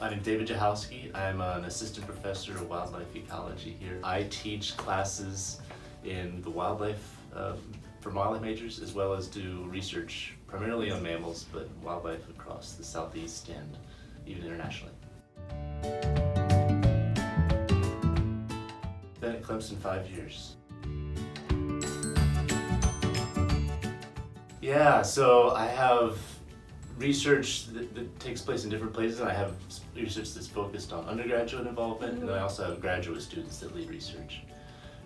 My name's David Jahowski. I'm an assistant professor of wildlife ecology here. I teach classes in the wildlife, for wildlife majors, as well as do research primarily on mammals, but wildlife across the Southeast and even internationally. Been at Clemson 5 years. Yeah, so I have research that takes place in different places, and I have research that's focused on undergraduate involvement, and then I also have graduate students that lead research.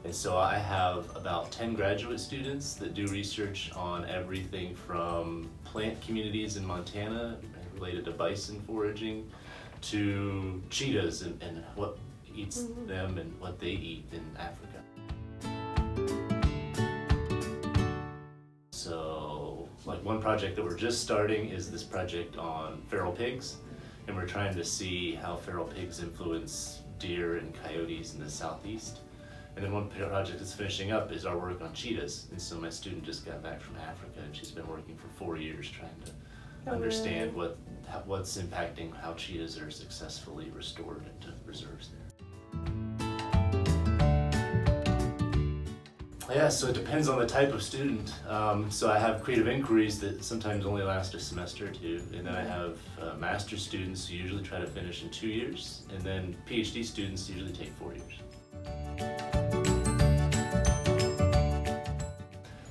And so I have about 10 graduate students that do research on everything from plant communities in Montana related to bison foraging to cheetahs and what eats them and what they eat in Africa. So, like one project that we're just starting is this project on feral pigs, and we're trying to see how feral pigs influence deer and coyotes in the Southeast. And then one project that's finishing up is our work on cheetahs. And so my student just got back from Africa, and she's been working for 4 years trying to understand what's impacting how cheetahs are successfully restored into reserves there. Yeah, so it depends on the type of student. So I have creative inquiries that sometimes only last a semester or two, and then I have master's students who usually try to finish in 2 years, and then PhD students usually take 4 years.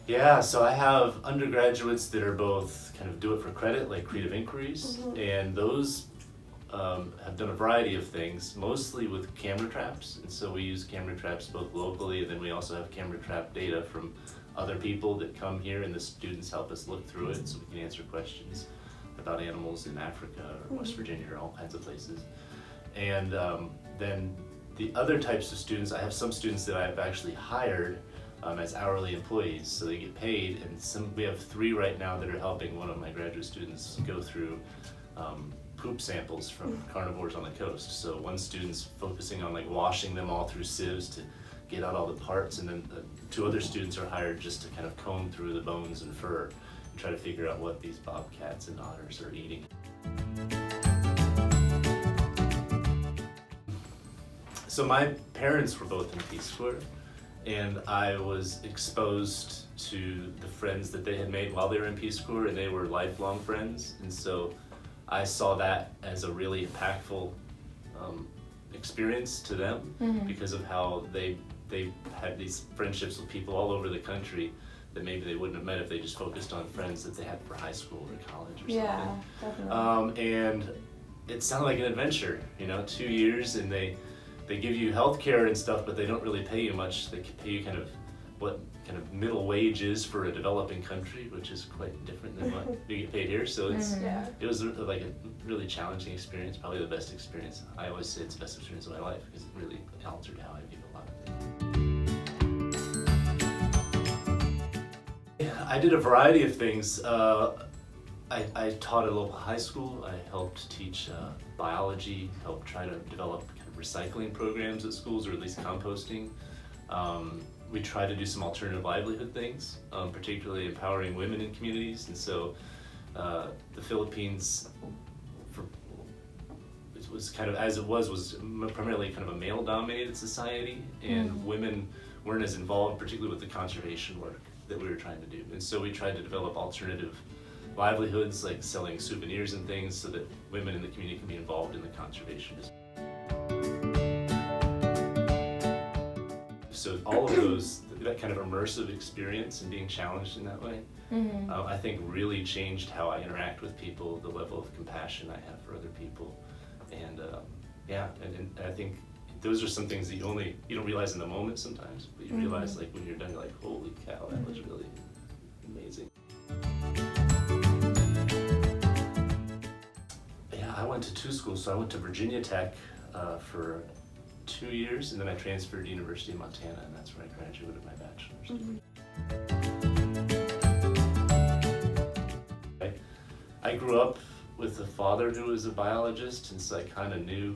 Yeah, so I have undergraduates that are both kind of do it for credit, like creative inquiries, and those have done a variety of things, mostly with camera traps. And so we use camera traps both locally, and then we also have camera trap data from other people that come here, and the students help us look through it so we can answer questions about animals in Africa or West Virginia or all kinds of places. And then the other types of students, I have some students that I've actually hired as hourly employees, so they get paid, and we have 3 right now that are helping one of my graduate students go through poop samples from carnivores on the coast. So one student's focusing on like washing them all through sieves to get out all the parts, and then 2 other students are hired just to kind of comb through the bones and fur and try to figure out what these bobcats and otters are eating. So my parents were both in Peace Corps, and I was exposed to the friends that they had made while they were in Peace Corps, and they were lifelong friends. And so I saw that as a really impactful experience to them because of how they had these friendships with people all over the country that maybe they wouldn't have met if they just focused on friends that they had for high school or college or something. Yeah, definitely. And it sounded like an adventure, 2 years, and they give you health care and stuff, but they don't really pay you much. They pay you kind of what kind of middle wage is for a developing country, which is quite different than what you get paid here. So it was like a really challenging experience, probably the best experience. I always say it's the best experience of my life because it really altered how I view a lot of things. Yeah, I did a variety of things. I taught at a local high school. I helped teach biology, helped try to develop kind of recycling programs at schools, or at least composting. We try to do some alternative livelihood things, particularly empowering women in communities. And so the Philippines, it was kind of, as it was primarily kind of a male-dominated society, and women weren't as involved, particularly with the conservation work that we were trying to do. And so we tried to develop alternative livelihoods, like selling souvenirs and things, so that women in the community can be involved in the conservation. So all of those, that kind of immersive experience and being challenged in that way, I think really changed how I interact with people, the level of compassion I have for other people. And and I think those are some things that you don't realize in the moment sometimes, but you realize like when you're done, you're like, holy cow, that was really amazing. Yeah, I went to 2 schools. So I went to Virginia Tech for 2 years, and then I transferred to University of Montana, and that's where I graduated my bachelor's. I grew up with a father who was a biologist, and so I kind of knew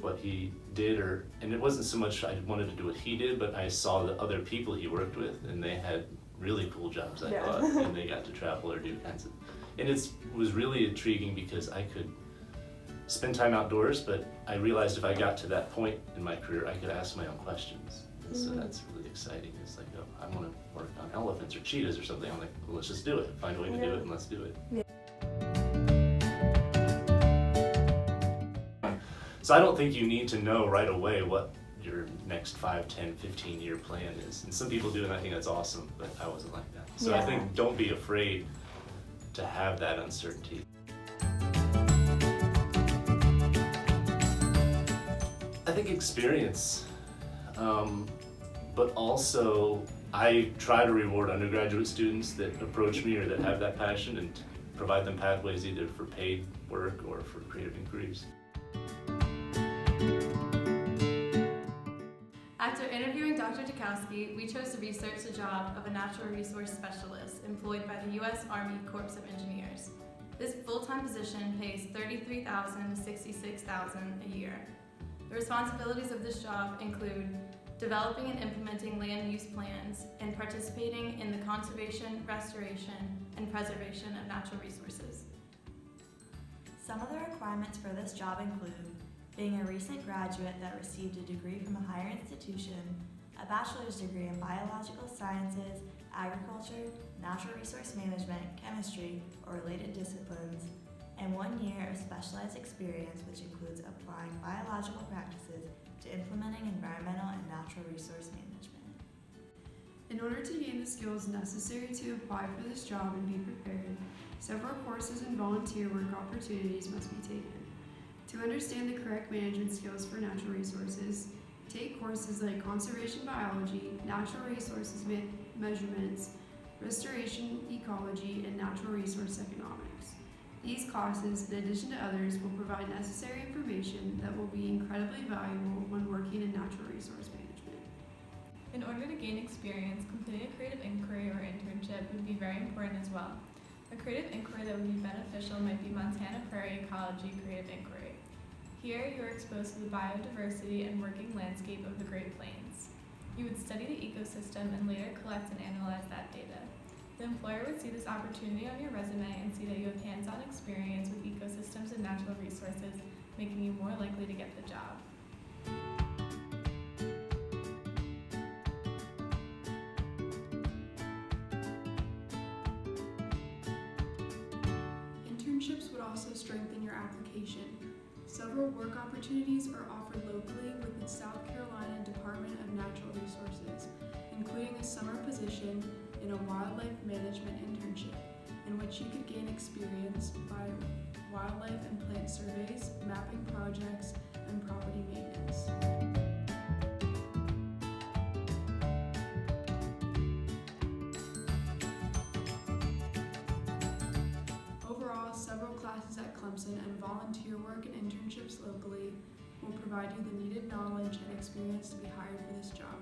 what he did, and it wasn't so much I wanted to do what he did, but I saw the other people he worked with, and they had really cool jobs, I thought, and they got to travel or do kinds of, and it was really intriguing because I could spend time outdoors, but I realized if I got to that point in my career, I could ask my own questions. And so that's really exciting. It's like, oh, I want to work on elephants or cheetahs or something. I'm like, well, let's just do it. Find a way to do it and let's do it. Yeah. So I don't think you need to know right away what your next 5, 10, 15-year plan is. And some people do, and I think that's awesome, but I wasn't like that. So I Yeah. think don't be afraid to have that uncertainty. I think experience, but also I try to reward undergraduate students that approach me or that have that passion and provide them pathways either for paid work or for creative inquiries. After interviewing Dr. Dukowski, we chose to research the job of a natural resource specialist employed by the U.S. Army Corps of Engineers. This full-time position pays $33,000 to $66,000 a year. The responsibilities of this job include developing and implementing land use plans and participating in the conservation, restoration, and preservation of natural resources. Some of the requirements for this job include being a recent graduate that received a degree from a higher institution, a bachelor's degree in biological sciences, agriculture, natural resource management, chemistry, or related disciplines, and 1 year of specialized experience, which includes applying biological practices to implementing environmental and natural resource management. In order to gain the skills necessary to apply for this job and be prepared, several courses and volunteer work opportunities must be taken. To understand the correct management skills for natural resources, take courses like conservation biology, natural resources measurements, restoration ecology, and natural resource economics. These classes, in addition to others, will provide necessary information that will be incredibly valuable when working in natural resource management. In order to gain experience, completing a creative inquiry or internship would be very important as well. A creative inquiry that would be beneficial might be Montana Prairie Ecology Creative Inquiry. Here, you are exposed to the biodiversity and working landscape of the Great Plains. You would study the ecosystem and later collect and analyze that data. The employer would see this opportunity on your resume and see that you have hands-on experience with ecosystems and natural resources, making you more likely to get the job. Internships would also strengthen your application. Several work opportunities are offered locally with the South Carolina Department of Natural Resources, including a summer position in a wildlife management internship, in which you could gain experience by wildlife and plant surveys, mapping projects, and property maintenance. Overall, several classes at Clemson and volunteer work and internships locally will provide you the needed knowledge and experience to be hired for this job.